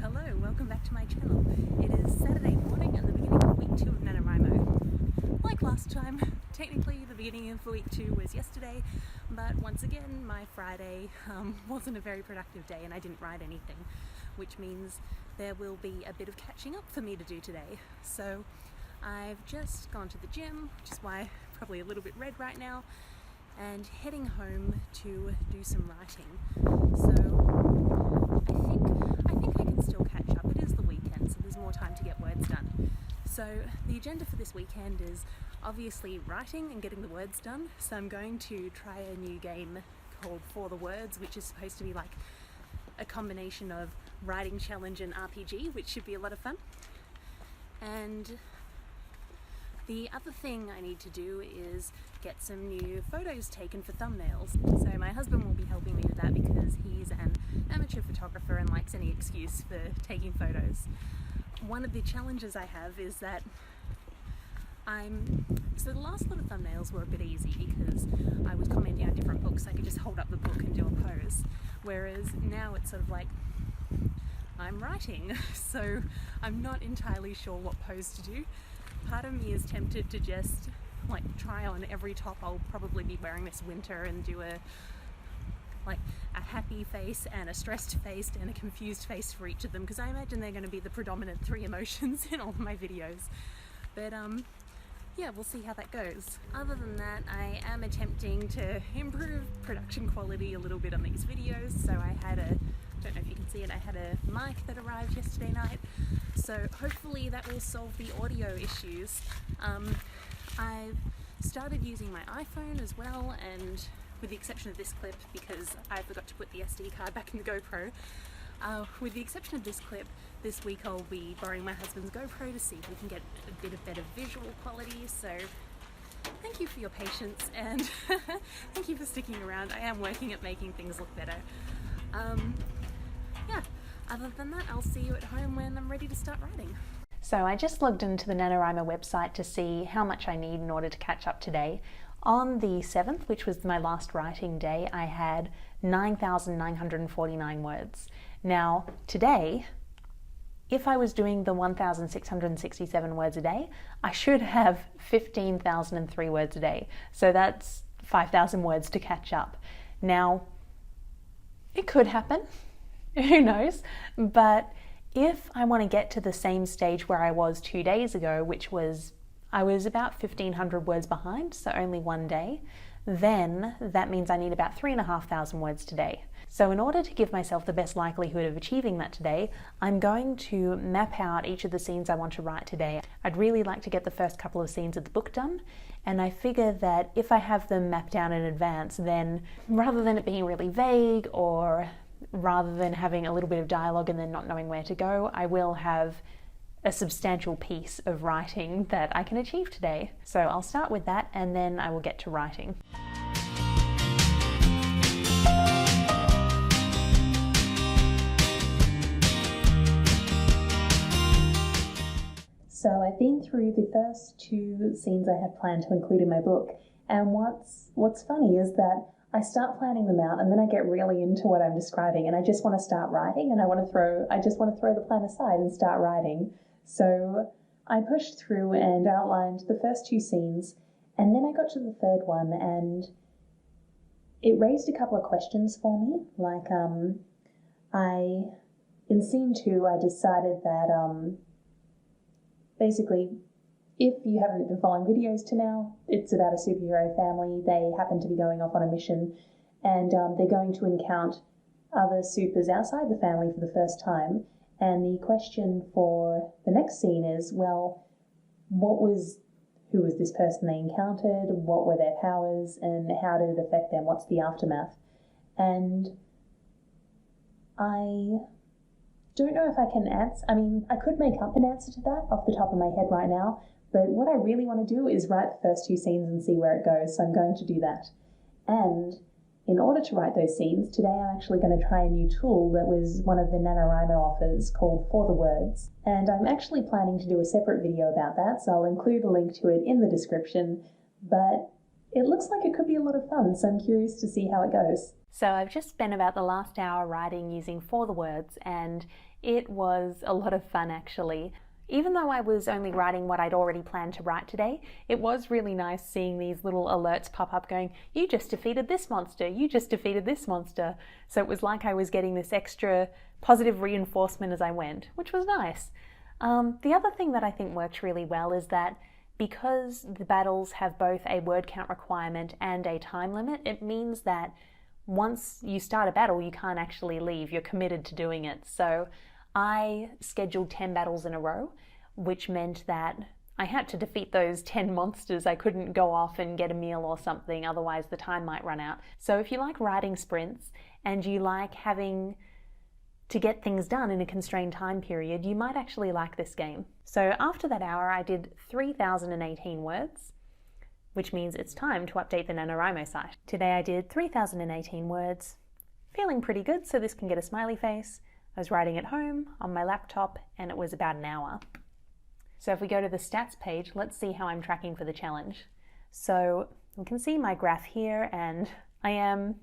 Hello, welcome back to my channel. It is Saturday morning and the beginning of week 2 of Nanowrimo. Like last time, technically the beginning of week 2 was yesterday, but once again my Friday wasn't a very productive day and I didn't write anything, which means there will be a bit of catching up for me to do today. So I've just gone to the gym, which is why I'm probably a little bit red right now, and heading home to do some writing. So I think I can still catch up. It is the weekend, so there's more time to get words done. So the agenda for this weekend is obviously writing and getting the words done. So I'm going to try a new game called For the Words, which is supposed to be like a combination of writing challenge and RPG, which should be a lot of fun. And the other thing I need to do is get some new photos taken for thumbnails. So my husband will be helping me with that because he's an amateur photographer and likes any excuse for taking photos. One of the challenges I have is that so the last lot of thumbnails were a bit easy because I was commenting on different books. I could just hold up the book and do a pose. Whereas now it's sort of like, I'm writing, so I'm not entirely sure what pose to do. Part of me is tempted to just like try on every top I'll probably be wearing this winter and do a happy face and a stressed face and a confused face for each of them, because I imagine they're going to be the predominant three emotions in all of my videos. But yeah, we'll see how that goes. Other than that, I am attempting to improve production quality a little bit on these videos. So I don't know if you can see it, I had a mic that arrived yesterday night, so hopefully that will solve the audio issues. I've started using my iPhone as well, and with the exception of this clip, because I forgot to put the SD card back in the GoPro, with the exception of this clip, this week I'll be borrowing my husband's GoPro to see if we can get a bit of better visual quality. So thank you for your patience and thank you for sticking around. I am working at making things look better. Yeah, other than that, I'll see you at home when I'm ready to start writing. So I just logged into the Nanowrimo website to see how much I need in order to catch up today. On the 7th, which was my last writing day, I had 9,949 words. Now, today, if I was doing the 1,667 words a day, I should have 15,003 words a day. So that's 5,000 words to catch up. Now, it could happen, who knows, but if I want to get to the same stage where I was 2 days ago, which was, I was about 1,500 words behind, so only one day, then that means I need about 3,500 words today. So in order to give myself the best likelihood of achieving that today, I'm going to map out each of the scenes I want to write today. I'd really like to get the first couple of scenes of the book done, and I figure that if I have them mapped down in advance, then rather than it being really vague, or rather than having a little bit of dialogue and then not knowing where to go, I will have a substantial piece of writing that I can achieve today. So I'll start with that and then I will get to writing. So I've been through the first 2 scenes I had planned to include in my book, and what's funny is that I start planning them out and then I get really into what I'm describing and I just want to start writing, and I just want to throw the plan aside and start writing. So I pushed through and outlined the first 2 scenes, and then I got to the third one and it raised a couple of questions for me. Like in scene 2 I decided that basically, if you haven't been following videos to now, it's about a superhero family. They happen to be going off on a mission, and they're going to encounter other supers outside the family for the first time. And the question for the next scene is, well, who was this person they encountered? What were their powers, and how did it affect them? What's the aftermath? And I don't know if I can answer. I mean, I could make up an answer to that off the top of my head right now, but what I really want to do is write the first 2 scenes and see where it goes, so I'm going to do that. And in order to write those scenes, today I'm actually going to try a new tool that was one of the Nanowrimo offers called For the Words. And I'm actually planning to do a separate video about that, so I'll include a link to it in the description, but it looks like it could be a lot of fun, so I'm curious to see how it goes. So I've just spent about the last hour writing using For the Words, and It was a lot of fun actually. Even though I was only writing what I'd already planned to write today, it was really nice seeing these little alerts pop up going, you just defeated this monster, you just defeated this monster. So it was like I was getting this extra positive reinforcement as I went, which was nice. The other thing that I think works really well is that because the battles have both a word count requirement and a time limit, it means that once you start a battle, you can't actually leave. You're committed to doing it. So I scheduled 10 battles in a row, which meant that I had to defeat those 10 monsters. I couldn't go off and get a meal or something, otherwise the time might run out. So if you like writing sprints and you like having to get things done in a constrained time period, you might actually like this game. So after that hour, I did 3,018 words, which means it's time to update the Nanowrimo site. Today I did 3,018 words, feeling pretty good, so this can get a smiley face. I was writing at home on my laptop and it was about an hour. So if we go to the stats page, let's see how I'm tracking for the challenge. So you can see my graph here and I am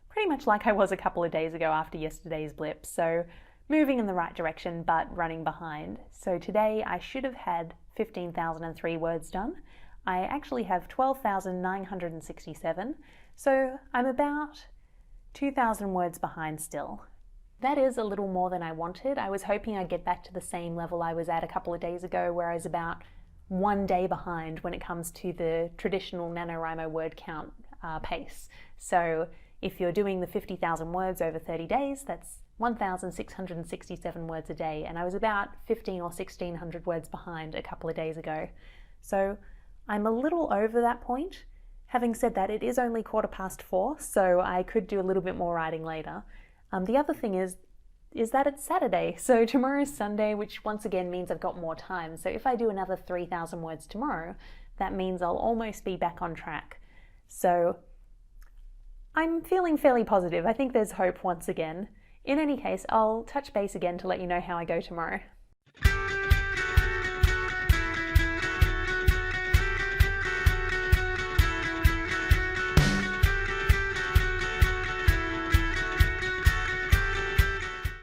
pretty much like I was a couple of days ago after yesterday's blip. So moving in the right direction but running behind. So today I should have had 15,003 words done. I actually have 12,967. So I'm about 2,000 words behind still. That is a little more than I wanted. I was hoping I'd get back to the same level I was at a couple of days ago, where I was about 1 day behind when it comes to the traditional Nanowrimo word count pace. So if you're doing the 50,000 words over 30 days, that's 1,667 words a day, and I was about 15 or 1,600 words behind a couple of days ago. So I'm a little over that point. Having said that, it is only 4:15, so I could do a little bit more writing later. The other thing is that it's Saturday, so tomorrow's Sunday, which once again means I've got more time. So if I do another 3,000 words tomorrow, that means I'll almost be back on track. So I'm feeling fairly positive. I think there's hope once again. In any case, I'll touch base again to let you know how I go tomorrow.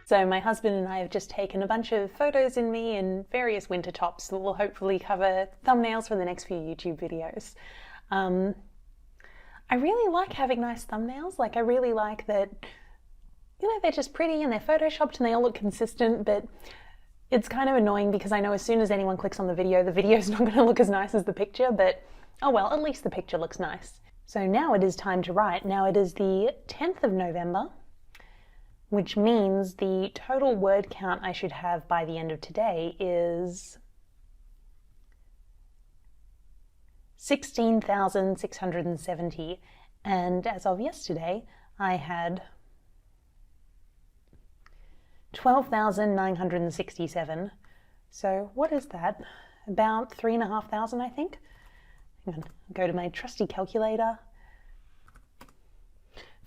So my husband and I have just taken a bunch of photos in me in various winter tops that will hopefully cover thumbnails for the next few YouTube videos. I really like having nice thumbnails. Like, I really like that, you know, they're just pretty and they're photoshopped and they all look consistent, but it's kind of annoying because I know as soon as anyone clicks on the video's not going to look as nice as the picture, but oh well, at least the picture looks nice. So now it is time to write. Now it is the 10th of November, which means the total word count I should have by the end of today is 16,670, and as of yesterday I had 12,967. So what is that? About 3,500, I think. Hang on, go to my trusty calculator.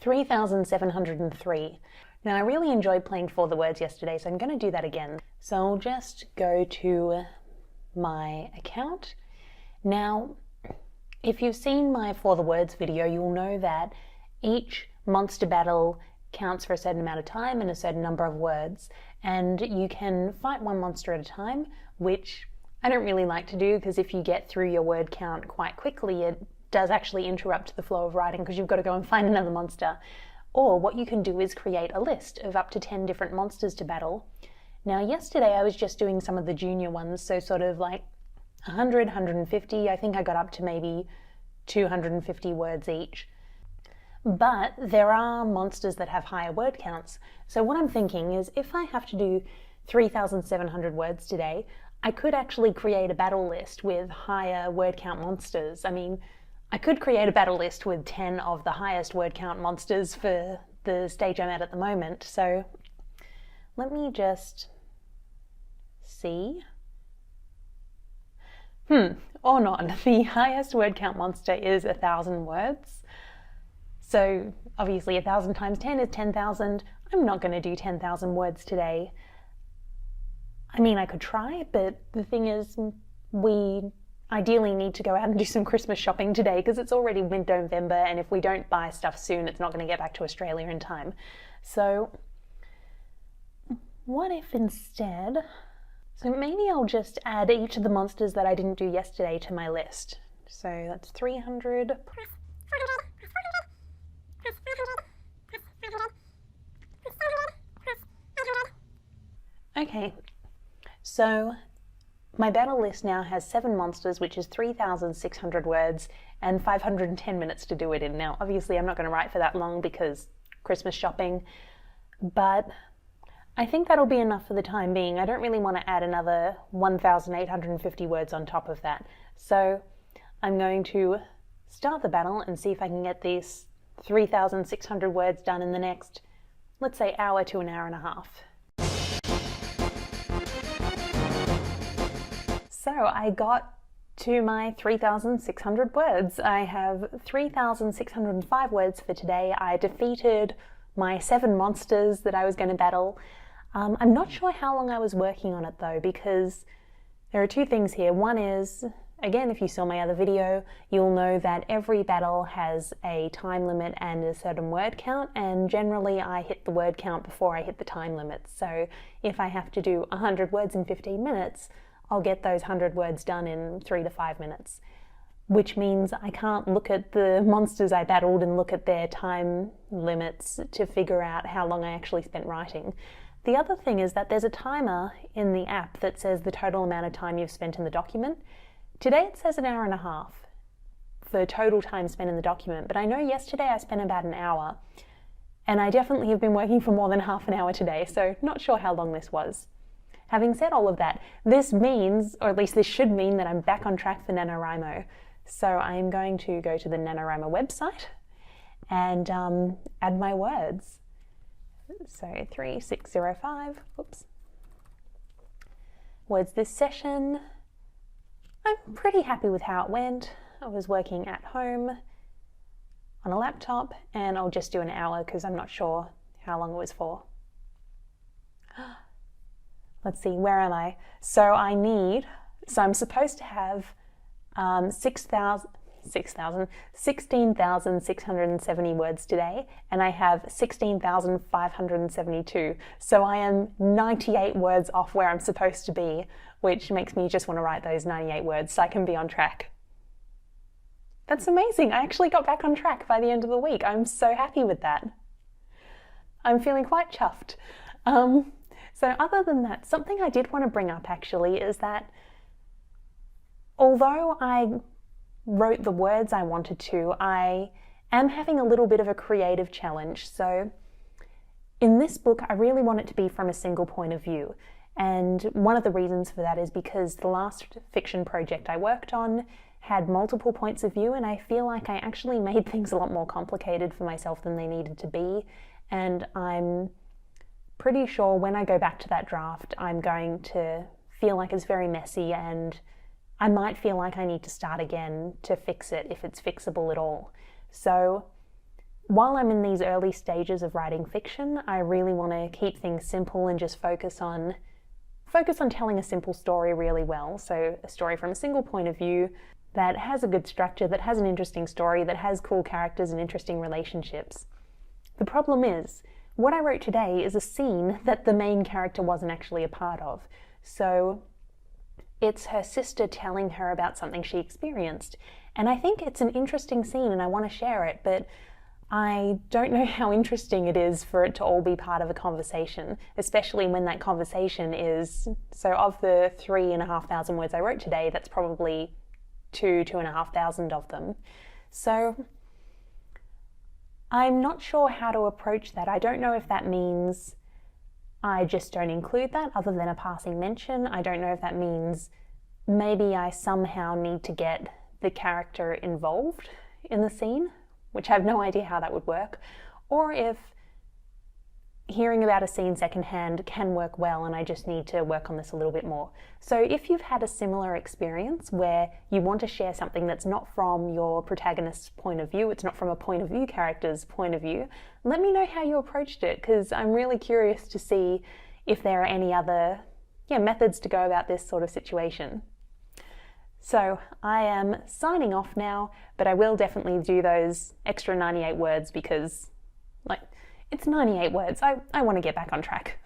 3,703. Now I really enjoyed playing For the Words yesterday, so I'm going to do that again. So I'll just go to my account. Now, if you've seen my For the Words video, you'll know that each monster battle counts for a certain amount of time and a certain number of words, and you can fight one monster at a time, which I don't really like to do because if you get through your word count quite quickly, it does actually interrupt the flow of writing because you've got to go and find another monster. Or what you can do is create a list of up to 10 different monsters to battle. Now yesterday I was just doing some of the junior ones, so sort of like 100, 150, I think I got up to maybe 250 words each. But there are monsters that have higher word counts. So what I'm thinking is if I have to do 3,700 words today, I could actually create a battle list with higher word count monsters. I mean, I could create a battle list with 10 of the highest word count monsters for the stage I'm at the moment. So let me just see. Or not. The highest word count monster is 1,000 words. So obviously 1,000 times 10 is 10,000. I'm not going to do 10,000 words today. I mean, I could try, but the thing is, we ideally need to go out and do some Christmas shopping today because it's already mid-November, and if we don't buy stuff soon, it's not going to get back to Australia in time. So what if instead, so maybe I'll just add each of the monsters that I didn't do yesterday to my list. So that's 300. Okay, so my battle list now has 7 monsters, which is 3,600 words and 510 minutes to do it in. Now, obviously I'm not going to write for that long because Christmas shopping, but I think that'll be enough for the time being. I don't really want to add another 1,850 words on top of that. So I'm going to start the battle and see if I can get these 3,600 words done in the next, let's say, hour to an hour and a half. So I got to my 3,600 words. I have 3,605 words for today. I defeated my 7 monsters that I was going to battle. I'm not sure how long I was working on it though, because there are 2 things here. One is, again, if you saw my other video, you'll know that every battle has a time limit and a certain word count, and generally I hit the word count before I hit the time limit. So if I have to do 100 words in 15 minutes, I'll get those 100 words done in 3 to 5 minutes, which means I can't look at the monsters I battled and look at their time limits to figure out how long I actually spent writing. The other thing is that there's a timer in the app that says the total amount of time you've spent in the document. Today it says an hour and a half for total time spent in the document, but I know yesterday I spent about an hour, and I definitely have been working for more than half an hour today, so not sure how long this was. Having said all of that, this means, or at least this should mean, that I'm back on track for Nanowrimo. So I'm going to go to the Nanowrimo website and add my words. So 3605, whoops. Words this session. I'm pretty happy with how it went. I was working at home on a laptop, and I'll just do an hour because I'm not sure how long it was for. Let's see, where am I? So I'm supposed to have 16,670 words today, and I have 16,572. So I am 98 words off where I'm supposed to be, which makes me just want to write those 98 words so I can be on track. That's amazing. I actually got back on track by the end of the week. I'm so happy with that. I'm feeling quite chuffed. So other than that, something I did want to bring up actually is that although I wrote the words I wanted to, I am having a little bit of a creative challenge. So in this book, I really want it to be from a single point of view. And one of the reasons for that is because the last fiction project I worked on had multiple points of view, and I feel like I actually made things a lot more complicated for myself than they needed to be. And I'm pretty sure when I go back to that draft, I'm going to feel like it's very messy, and I might feel like I need to start again to fix it if it's fixable at all. So while I'm in these early stages of writing fiction, I really want to keep things simple and just focus on telling a simple story really well. So a story from a single point of view that has a good structure, that has an interesting story, that has cool characters and interesting relationships. The problem is, what I wrote today is a scene that the main character wasn't actually a part of. So it's her sister telling her about something she experienced. And I think it's an interesting scene and I want to share it, but I don't know how interesting it is for it to all be part of a conversation, especially when that conversation is, so of the 3,500 words I wrote today, that's probably 2,500 of them. So I'm not sure how to approach that. I don't know if that means I just don't include that other than a passing mention. I don't know if that means maybe I somehow need to get the character involved in the scene, which I have no idea how that would work, or if hearing about a scene secondhand can work well and I just need to work on this a little bit more. So if you've had a similar experience where you want to share something that's not from your protagonist's point of view, it's not from a point of view character's point of view, let me know how you approached it, because I'm really curious to see if there are any other methods to go about this sort of situation. So I am signing off now, but I will definitely do those extra 98 words because, it's 98 words. I want to get back on track.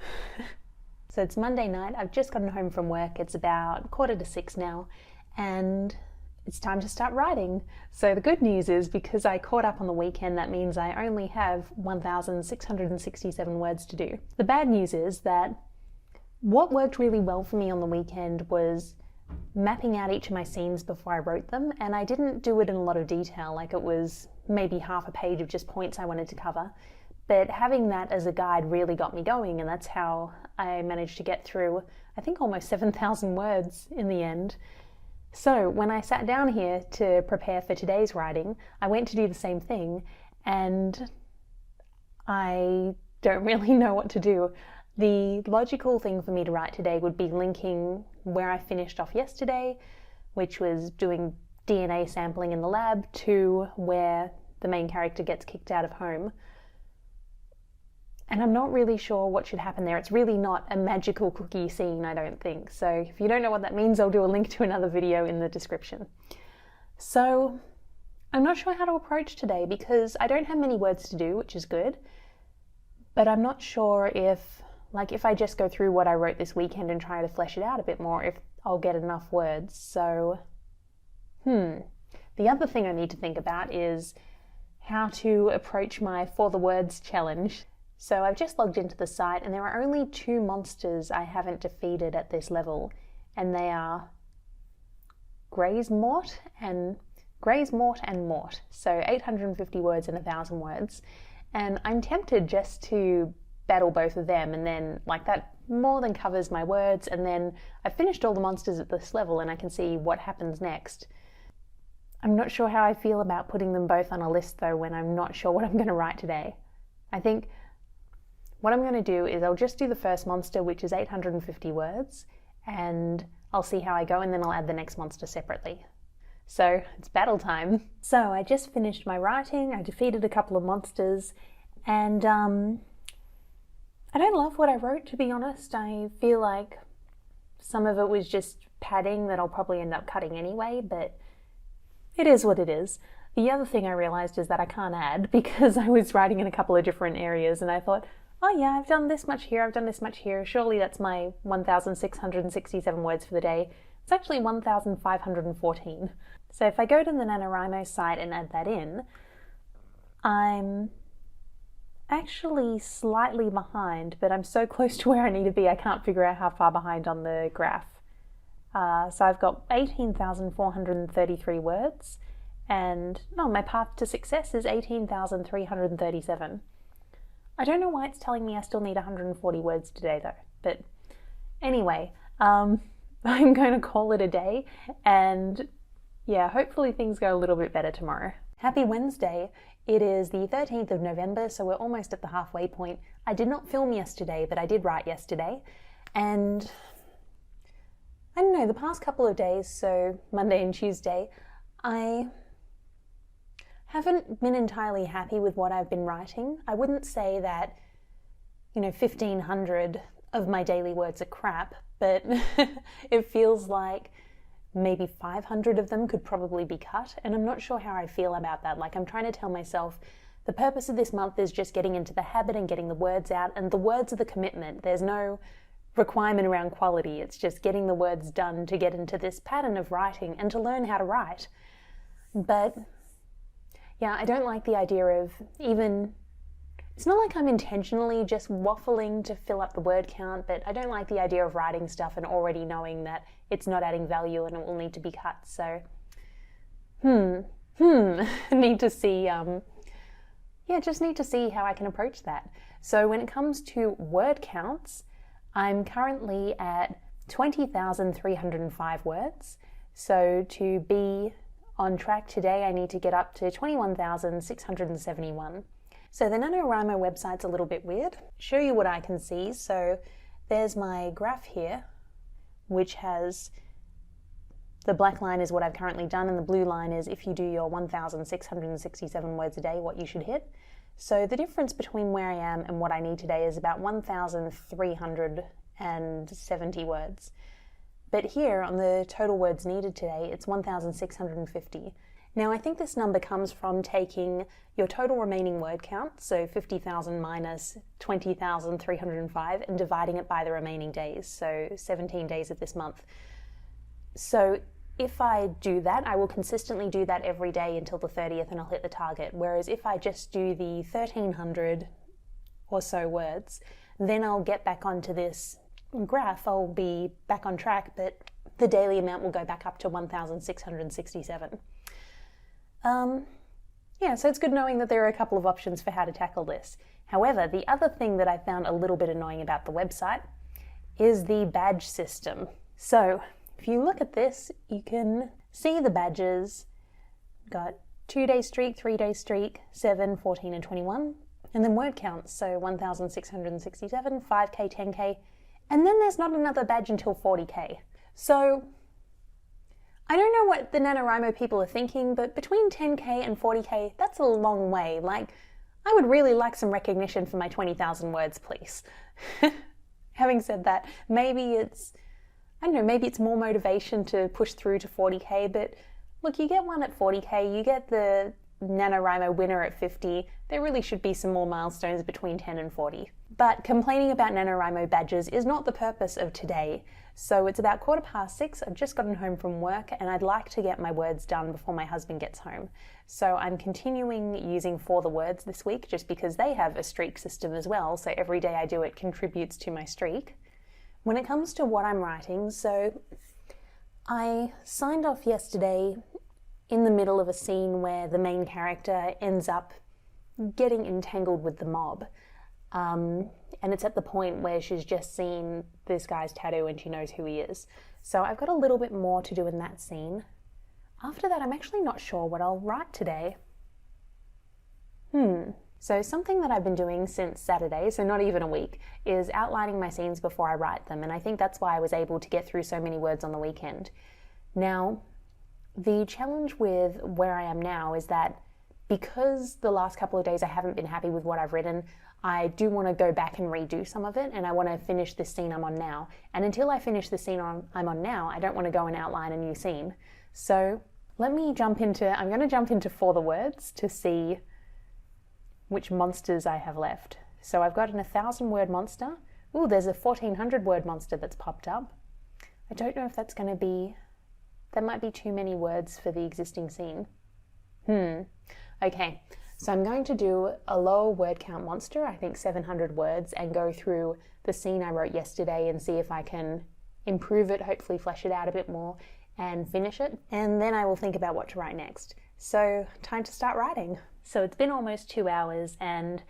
So it's Monday night, I've just gotten home from work, it's about 5:45 now, and it's time to start writing. So the good news is, because I caught up on the weekend, that means I only have 1,667 words to do. The bad news is that what worked really well for me on the weekend was mapping out each of my scenes before I wrote them, and I didn't do it in a lot of detail, like it was maybe half a page of just points I wanted to cover. But having that as a guide really got me going, and that's how I managed to get through, I think, almost 7,000 words in the end. So when I sat down here to prepare for today's writing, I went to do the same thing, and I don't really know what to do. The logical thing for me to write today would be linking where I finished off yesterday, which was doing DNA sampling in the lab, to where the main character gets kicked out of home. And I'm not really sure what should happen there. It's really not a magical cookie scene, I don't think. So if you don't know what that means, I'll do a link to another video in the description. So I'm not sure how to approach today because I don't have many words to do, which is good. But I'm not sure if I just go through what I wrote this weekend and try to flesh it out a bit more, if I'll get enough words. So, The other thing I need to think about is how to approach my For the Words challenge. So I've just logged into the site, and there are only 2 monsters I haven't defeated at this level, and they are Gray's Mort and Mort. So 850 words and 1,000 words. And I'm tempted just to battle both of them, and then that more than covers my words, and then I've finished all the monsters at this level and I can see what happens next. I'm not sure how I feel about putting them both on a list though, when I'm not sure what I'm going to write today. I think what I'm going to do is I'll just do the first monster, which is 850 words, and I'll see how I go, and then I'll add the next monster separately. So it's battle time. So I just finished my writing, I defeated a couple of monsters, and I don't love what I wrote, to be honest. I feel like some of it was just padding that I'll probably end up cutting anyway, but it is what it is. The other thing I realized is that I can't add, because I was writing in a couple of different areas, and I thought, oh yeah, I've done this much here, I've done this much here, surely that's my 1,667 words for the day. It's actually 1,514. So if I go to the Nanowrimo site and add that in, I'm actually slightly behind, but I'm so close to where I need to be, I can't figure out how far behind on the graph. So I've got 18,433 words, and my path to success is 18,337. I don't know why it's telling me I still need 140 words today though, but anyway, I'm going to call it a day, and yeah, hopefully things go a little bit better tomorrow. Happy Wednesday! It is the 13th of November, so we're almost at the halfway point. I did not film yesterday, but I did write yesterday, and I don't know, the past couple of days, so Monday and Tuesday, I haven't been entirely happy with what I've been writing. I wouldn't say that, 1,500 of my daily words are crap, but it feels like maybe 500 of them could probably be cut, and I'm not sure how I feel about that. I'm trying to tell myself the purpose of this month is just getting into the habit and getting the words out, and the words are the commitment. There's no requirement around quality. It's just getting the words done to get into this pattern of writing and to learn how to write. But yeah, I don't like the idea of it's not like I'm intentionally just waffling to fill up the word count, but I don't like the idea of writing stuff and already knowing that it's not adding value and it will need to be cut. So, need to see, just need to see how I can approach that. So when it comes to word counts, I'm currently at 20,305 words. So to be on track today, I need to get up to 21,671. So the Nanowrimo website's a little bit weird. Show you what I can see. So there's my graph here, which has the black line is what I've currently done, and the blue line is if you do your 1,667 words a day, what you should hit. So the difference between where I am and what I need today is about 1,370 words. But here on the total words needed today, it's 1,650. Now, I think this number comes from taking your total remaining word count, so 50,000 minus 20,305, and dividing it by the remaining days, so 17 days of this month. So if I do that, I will consistently do that every day until the 30th and I'll hit the target. Whereas if I just do the 1,300 or so words, then I'll get back onto this graph. I'll be back on track, but the daily amount will go back up to 1,667. Yeah, so it's good knowing that there are a couple of options for how to tackle this. However, the other thing that I found a little bit annoying about the website is the badge system. So if you look at this, you can see the badges. Got 2-day streak, 3-day streak, 7, 14, and 21. And then word counts, so 1,667, 5K, 10K, and then there's not another badge until 40K. So I don't know what the Nanowrimo people are thinking, but between 10K and 40K, that's a long way. Like, I would really like some recognition for my 20,000 words, please. Having said that, maybe it's more motivation to push through to 40K, but look, you get one at 40K, you get the Nanowrimo winner at 50, there really should be some more milestones between 10 and 40. But complaining about Nanowrimo badges is not the purpose of today. So it's about 6:15, I've just gotten home from work and I'd like to get my words done before my husband gets home. So I'm continuing using For the Words this week just because they have a streak system as well, so every day I do it contributes to my streak. When it comes to what I'm writing, so I signed off yesterday in the middle of a scene where the main character ends up getting entangled with the mob. And it's at the point where she's just seen this guy's tattoo and she knows who he is. So I've got a little bit more to do in that scene. After that, I'm actually not sure what I'll write today. So something that I've been doing since Saturday, so not even a week, is outlining my scenes before I write them. And I think that's why I was able to get through so many words on the weekend. Now, the challenge with where I am now is that because the last couple of days I haven't been happy with what I've written, I do want to go back and redo some of it, and I want to finish this scene I'm on now. And until I finish the scene I'm on now, I don't want to go and outline a new scene. So I'm going to jump into For the Words to see which monsters I have left. So I've got an 1,000-word monster. Ooh, there's a 1,400-word monster that's popped up. I don't know if that's going to be... That might be too many words for the existing scene. Okay, so I'm going to do a lower word count monster, I think 700 words, and go through the scene I wrote yesterday and see if I can improve it, hopefully flesh it out a bit more, and finish it. And then I will think about what to write next. So, time to start writing. So it's been almost 2 hours, and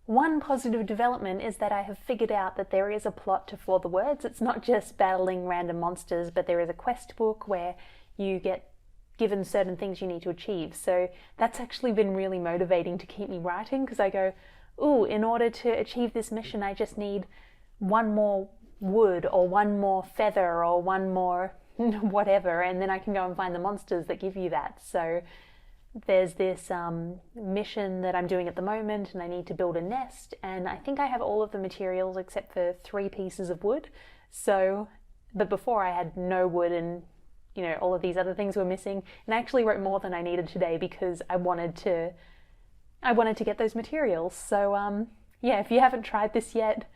one positive development is that I have figured out that there is a plot to For the Words. It's not just battling random monsters, but there is a quest book where you get given certain things you need to achieve. So that's actually been really motivating to keep me writing, because I go, ooh, in order to achieve this mission, I just need one more wood or one more feather or one more whatever, and then I can go and find the monsters that give you that. So there's this mission that I'm doing at the moment, and I need to build a nest, and I think I have all of the materials except for 3 pieces of wood. So, but before I had no wood, and all of these other things were missing, and I actually wrote more than I needed today because I wanted to get those materials. So yeah, if you haven't tried this yet,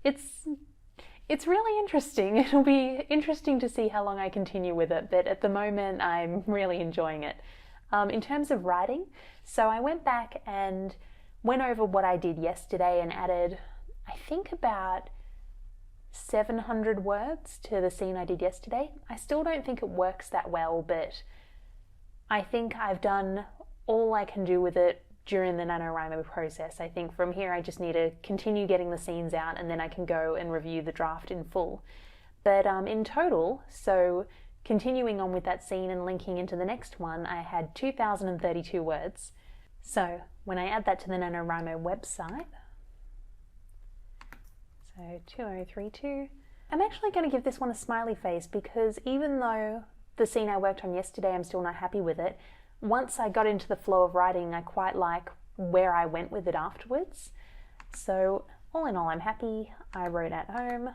it's really interesting. It'll be interesting to see how long I continue with it, but at the moment I'm really enjoying it. In terms of writing, so I went back and went over what I did yesterday and added, I think, about 700 words to the scene I did yesterday. I still don't think it works that well, but I think I've done all I can do with it during the Nanowrimo process. I think from here I just need to continue getting the scenes out, and then I can go and review the draft in full. But in total, so continuing on with that scene and linking into the next one, I had 2,032 words. So when I add that to the Nanowrimo website, so 2032, I'm actually going to give this one a smiley face, because even though the scene I worked on yesterday, I'm still not happy with it, once I got into the flow of writing, I quite like where I went with it afterwards. So all in all, I'm happy. I wrote at home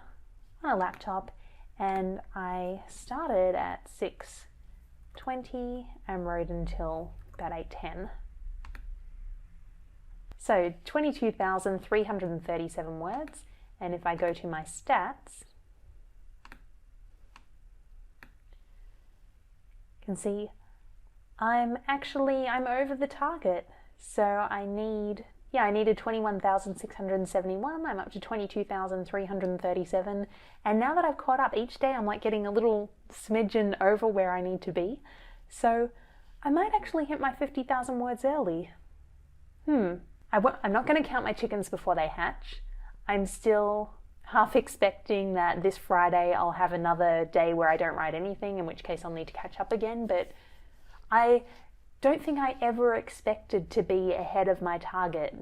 on a laptop, and I started at 6 8:20 and wrote until about 8:10. So 22,337 words, and if I go to my stats, you can see I'm over the target. So I needed 21,671, I'm up to 22,337, and now that I've caught up, each day I'm like getting a little smidgen over where I need to be. So I might actually hit my 50,000 words early. I'm not going to count my chickens before they hatch. I'm still half expecting that this Friday I'll have another day where I don't write anything, in which case I'll need to catch up again, but I don't think I ever expected to be ahead of my target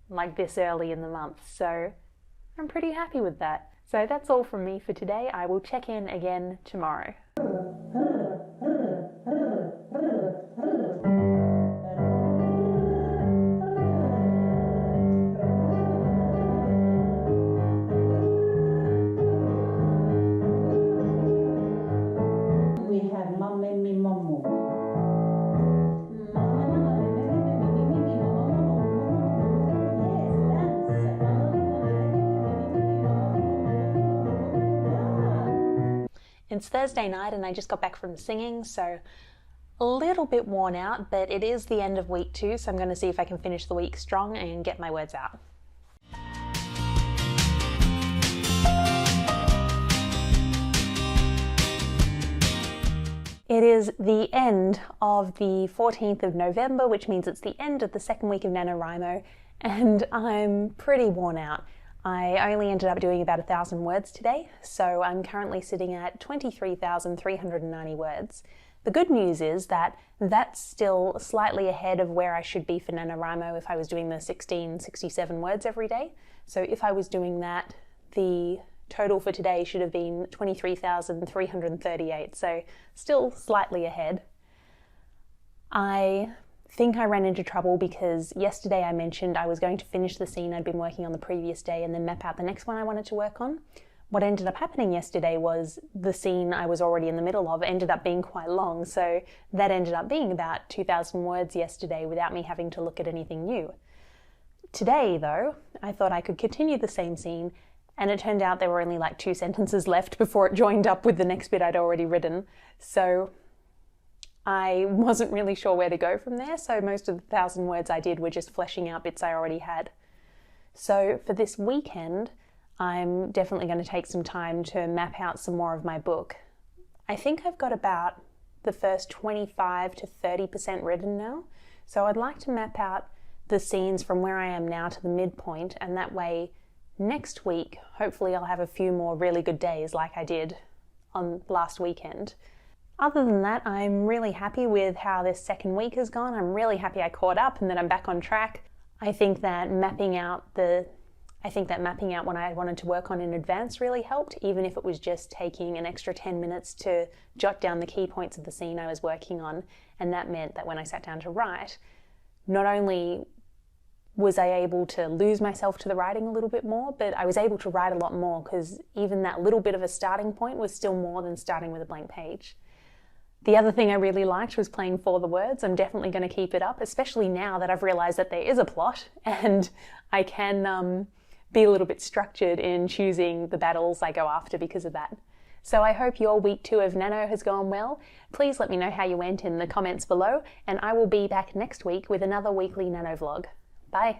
like this early in the month, so I'm pretty happy with that. So that's all from me for today. I will check in again tomorrow. We have Mamma Mi Momo. It's Thursday night and I just got back from singing, so a little bit worn out, but it is the end of week 2, so I'm going to see if I can finish the week strong and get my words out. It is the end of the 14th of November, which means it's the end of the second week of Nanowrimo, and I'm pretty worn out. I only ended up doing about 1,000 words today, so I'm currently sitting at 23,390 words. The good news is that that's still slightly ahead of where I should be for Nanowrimo if I was doing the 67 words every day. So if I was doing that, the total for today should have been 23,338, so still slightly ahead. I think I ran into trouble because yesterday I mentioned I was going to finish the scene I'd been working on the previous day and then map out the next one I wanted to work on. What ended up happening yesterday was the scene I was already in the middle of ended up being quite long, so that ended up being about 2,000 words yesterday without me having to look at anything new. Today, though, I thought I could continue the same scene, and it turned out there were only like 2 sentences left before it joined up with the next bit I'd already written, so I wasn't really sure where to go from there, so most of the 1,000 words I did were just fleshing out bits I already had. So for this weekend, I'm definitely going to take some time to map out some more of my book. I think I've got about the first 25 to 30% written now, so I'd like to map out the scenes from where I am now to the midpoint, and that way next week, hopefully I'll have a few more really good days like I did on last weekend. Other than that, I'm really happy with how this second week has gone. I'm really happy I caught up and that I'm back on track. I think that mapping out what I wanted to work on in advance really helped, even if it was just taking an extra 10 minutes to jot down the key points of the scene I was working on. And that meant that when I sat down to write, not only was I able to lose myself to the writing a little bit more, but I was able to write a lot more because even that little bit of a starting point was still more than starting with a blank page. The other thing I really liked was playing for the words. I'm definitely going to keep it up, especially now that I've realized that there is a plot and I can be a little bit structured in choosing the battles I go after because of that. So I hope your week 2 of Nano has gone well. Please let me know how you went in the comments below, and I will be back next week with another weekly Nano vlog. Bye.